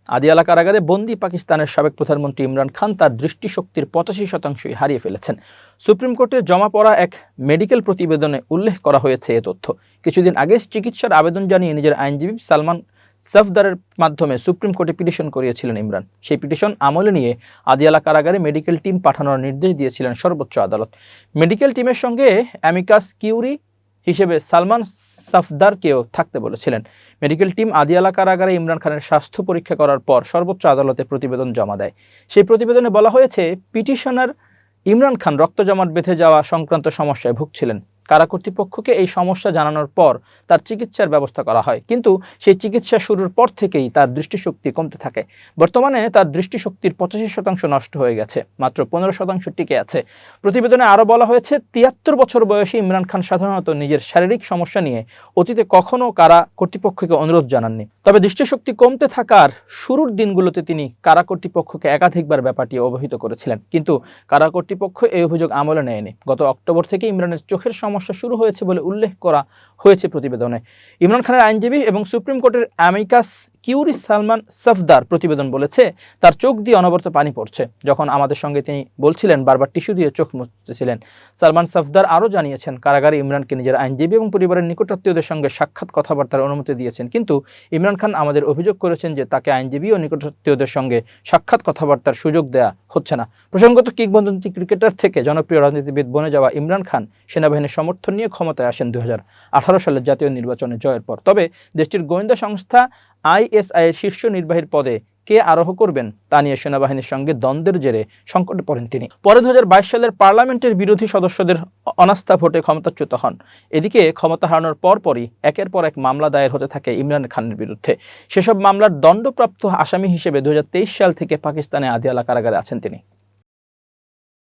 আদিয়ালা কারাগারে বন্দী পাকিস্তানের সাবেক প্রধানমন্ত্রী ইমরান খান তার দৃষ্টিশক্তির 85% হারিয়ে ফেলেছেন। সুপ্রিম কোর্টে জমা পড়া এক মেডিকেল প্রতিবেদনে উল্লেখ করা হয়েছে এ তথ্য। কিছুদিন আগে চিকিৎসার আবেদন জানিয়ে নিজের আইনজীবী সালমান সফদারের মাধ্যমে সুপ্রিম কোর্টে পিটিশন করিয়েছিলেন ইমরান। সেই পিটিশন আমলে নিয়ে আদিয়ালা কারাগারে মেডিকেল টিম পাঠানোর নির্দেশ দিয়েছিলেন সর্বোচ্চ আদালত। মেডিকেল টিমের সঙ্গে অ্যামিকাস কিউরি হিসেবে সালমান সফদারকেও থাকতে বলেছিলেন। মেডিকেল টিম আদিয়ালা কারাগারে ইমরান খানের স্বাস্থ্য পরীক্ষা করার পর সর্বোচ্চ আদালতে প্রতিবেদন জমা দেয়। সেই প্রতিবেদনে বলা হয়েছে, পিটিশনার ইমরান খান রক্ত জমাট বেঁধে যাওয়া সংক্রান্ত সমস্যায় ভুগছিলেন। কারা কর্তৃপক্ষকে এই সমস্যা জানানোর পর তার চিকিৎসার ব্যবস্থা করা হয়, কিন্তু সেই চিকিৎসা শুরুর পর থেকেই তার দৃষ্টিশক্তি কমতে থাকে। বর্তমানে তার দৃষ্টিশক্তির 85% নষ্ট হয়ে গেছে, মাত্র 15% টিকে আছে। প্রতিবেদনে আরও বলা হয়েছে, 73 বছর বয়সী ইমরান খান সাধারণত নিজের শারীরিক সমস্যা নিয়ে অতীতে কখনো কারা কর্তৃপক্ষকে অনুরোধ জানাননি। তবে দৃষ্টিশক্তি কমতে থাকার শুরুর দিনগুলোতে তিনি কারা কর্তৃপক্ষকে একাধিকবার ব্যাপারটি অবহিত করেছিলেন, কিন্তু কারা কর্তৃপক্ষ এই অভিযোগ আমলে নেয়নি। গত অক্টোবর থেকে ইমরানের চোখের সমস্যা শুরু হয়েছে বলে উল্লেখ করা হয়েছে প্রতিবেদনে। ইমরান খানের আইনজীবী এবং সুপ্রিম কোর্টের অ্যামিকাস কিউরি সালমান সফদার প্রতিবেদন বলেছে, তার চোখ দিয়ে অনবরত পানি পড়ছে। যখন আমাদের সঙ্গে তিনি বলছিলেন, বারবার টিস্যু দিয়ে চোখ মুছতেছিলেন। সালমান সফদার আরও জানিয়েছেন, কারাগারে ইমরানকে নিজের আইনজীবী এবং পরিবারের নিকটাত্মীয়দের সঙ্গে সাক্ষাৎ কথাবার্তার অনুমতি দিয়েছেন, কিন্তু ইমরান খান আমাদের অভিযোগ করেছেন যে তাকে আইনজীবী ও নিকটাত্মীয়দের সঙ্গে সাক্ষাৎ কথাবার্তার সুযোগ দেয়া হচ্ছে না। প্রসঙ্গত, কিংবদন্তি ক্রিকেটার থেকে জনপ্রিয় রাজনীতিবিদ বনে যাওয়া ইমরান খান সেনাবাহিনীর সমর্থন নিয়ে ক্ষমতায় আসেন 2018 সালের জাতীয় নির্বাচনে জয়ের পর। তবে দেশটির গোয়েন্দা সংস্থা ISI এর শীর্ষ নির্বাহীর পদে কে আরোহ করবেন তা নিয়ে সেনাবাহিনীর সঙ্গে দ্বন্দ্বের জেরে সংকটে পড়েন তিনি। পরে 2022 সালের পার্লামেন্টের বিরোধী সদস্যদের অনাস্থা ভোটে ক্ষমতাচ্যুত হন। এদিকে ক্ষমতা হারানোর পরপরই একের পর এক মামলা দায়ের হতে থাকে ইমরান খানের বিরুদ্ধে। সেসব মামলার দণ্ডপ্রাপ্ত আসামি হিসেবে 2023 সাল থেকে পাকিস্তানে আদিয়ালা কারাগারে আছেন তিনি।